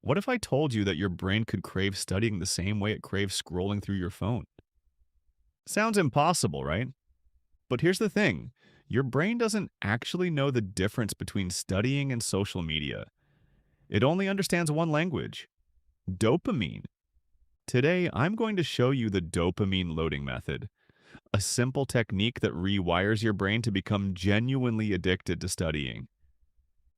What if I told you that your brain could crave studying the same way it craves scrolling through your phone? Sounds impossible, right? But here's the thing, your brain doesn't actually know the difference between studying and social media. It only understands one language: dopamine. Today, I'm going to show you the dopamine loading method, a simple technique that rewires your brain to become genuinely addicted to studying.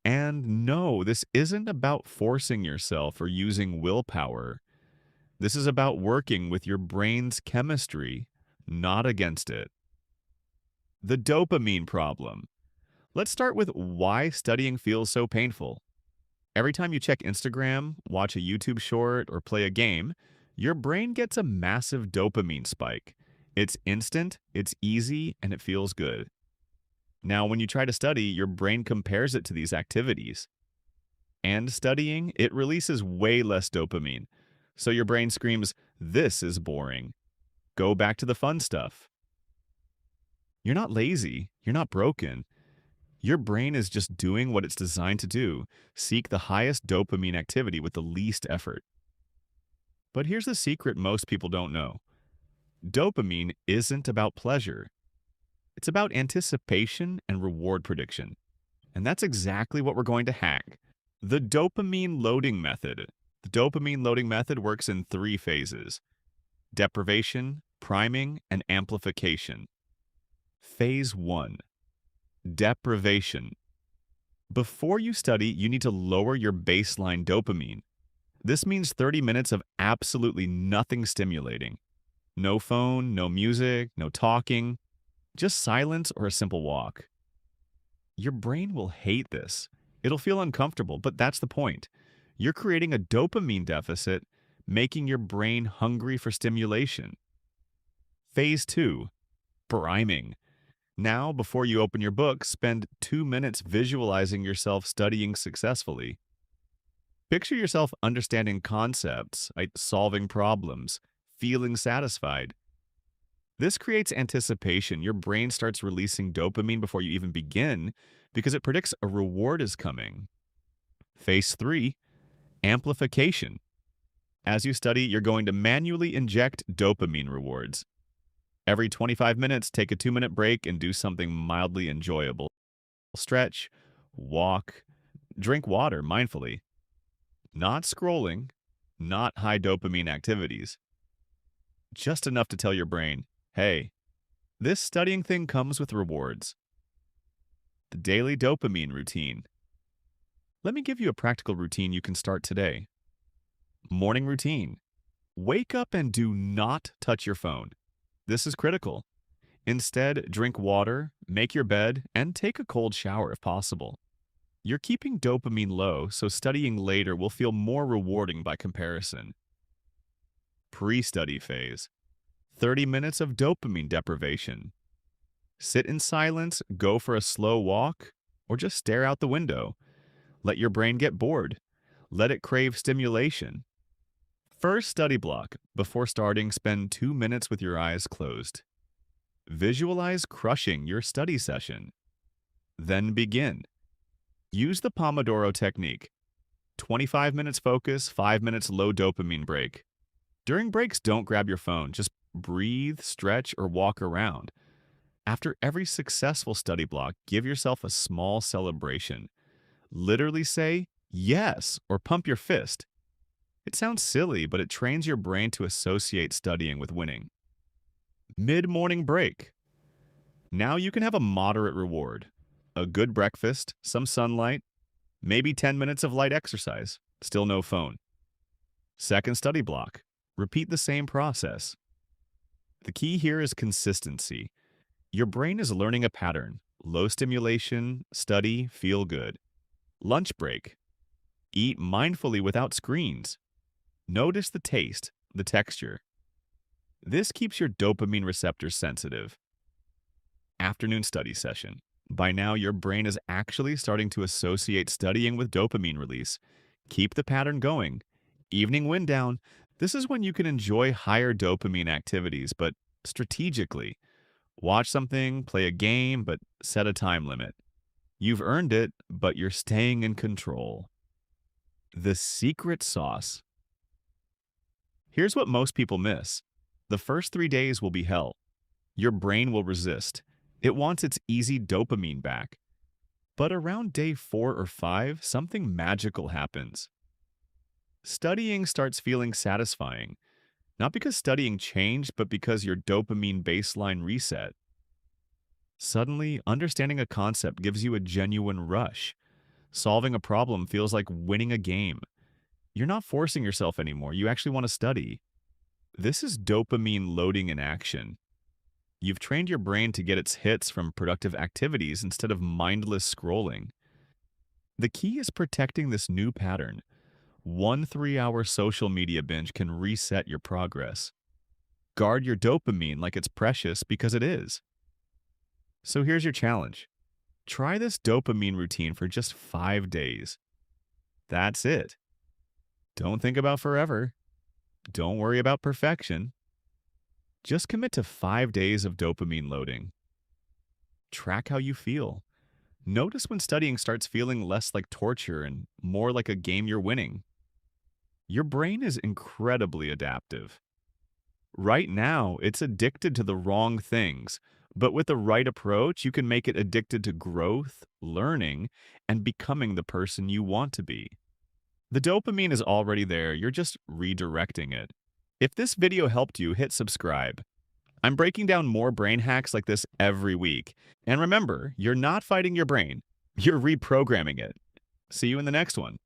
And no, this isn't about forcing yourself or using willpower. This is about working with your brain's chemistry, not against it. The dopamine problem. Let's start with why studying feels so painful. Every time you check Instagram, watch a YouTube short, or play a game, your brain gets a massive dopamine spike. It's instant, it's easy, and it feels good. Now, when you try to study, your brain compares it to these activities. And studying, it releases way less dopamine. So your brain screams, "This is boring. Go back to the fun stuff." You're not lazy. You're not broken. Your brain is just doing what it's designed to do: seek the highest dopamine activity with the least effort. But here's the secret most people don't know: dopamine isn't about pleasure, it's about anticipation and reward prediction. And that's exactly what we're going to hack: the dopamine loading method. The dopamine loading method works in three phases: deprivation, priming, and amplification. Phase 1: deprivation. Before you study, you need to lower your baseline dopamine. This means 30 minutes of absolutely nothing stimulating. No phone, no music, no talking, just silence or a simple walk. Your brain will hate this. It'll feel uncomfortable, but that's the point. You're creating a dopamine deficit, making your brain hungry for stimulation. Phase 2: priming. Now, before you open your book, spend 2 minutes visualizing yourself studying successfully. Picture yourself understanding concepts, like solving problems, feeling satisfied. This creates anticipation. Your brain starts releasing dopamine before you even begin because it predicts a reward is coming. Phase 3: amplification. As you study, you're going to manually inject dopamine rewards. Every 25 minutes, take a 2-minute break and do something mildly enjoyable. Stretch, walk, drink water mindfully. Not scrolling, not high dopamine activities. Just enough to tell your brain, hey, this studying thing comes with rewards. The daily dopamine routine. Let me give you a practical routine you can start today. Morning routine. Wake up and do not touch your phone. This is critical. Instead, drink water, make your bed, and take a cold shower if possible. You're keeping dopamine low, so studying later will feel more rewarding by comparison. Pre-study phase. 30 minutes of dopamine deprivation. Sit in silence, go for a slow walk, or just stare out the window. Let your brain get bored. Let it crave stimulation. First study block. Before starting, spend 2 minutes with your eyes closed. Visualize crushing your study session. Then begin. Use the Pomodoro technique. 25 minutes focus, 5 minutes low dopamine break. During breaks, don't grab your phone. Just breathe, stretch, or walk around. After every successful study block, give yourself a small celebration. Literally say, yes, or pump your fist. It sounds silly, but it trains your brain to associate studying with winning. Mid-morning break. Now you can have a moderate reward: a good breakfast, some sunlight, maybe 10 minutes of light exercise. Still no phone. Second study block. Repeat the same process. The key here is consistency. Your brain is learning a pattern: low stimulation, study, feel good. Lunch break. Eat mindfully without screens. Notice the taste, the texture. This keeps your dopamine receptors sensitive. Afternoon study session. By now, your brain is actually starting to associate studying with dopamine release. Keep the pattern going. Evening wind down. This is when you can enjoy higher dopamine activities, but strategically. Watch something, play a game, but set a time limit. You've earned it, but you're staying in control. The secret sauce. Here's what most people miss. The first 3 days will be hell. Your brain will resist. It wants its easy dopamine back. But around day 4 or 5, something magical happens. Studying starts feeling satisfying, not because studying changed, but because your dopamine baseline reset. Suddenly, understanding a concept gives you a genuine rush. Solving a problem feels like winning a game. You're not forcing yourself anymore. You actually want to study. This is dopamine loading in action. You've trained your brain to get its hits from productive activities instead of mindless scrolling. The key is protecting this new pattern. One 3-hour social media binge can reset your progress. Guard your dopamine like it's precious because it is. So here's your challenge. Try this dopamine routine for just 5 days. That's it. Don't think about forever. Don't worry about perfection. Just commit to 5 days of dopamine loading. Track how you feel. Notice when studying starts feeling less like torture and more like a game you're winning. Your brain is incredibly adaptive. Right now, it's addicted to the wrong things, but with the right approach, you can make it addicted to growth, learning, and becoming the person you want to be. The dopamine is already there, you're just redirecting it. If this video helped you, hit subscribe. I'm breaking down more brain hacks like this every week. And remember, you're not fighting your brain, you're reprogramming it. See you in the next one.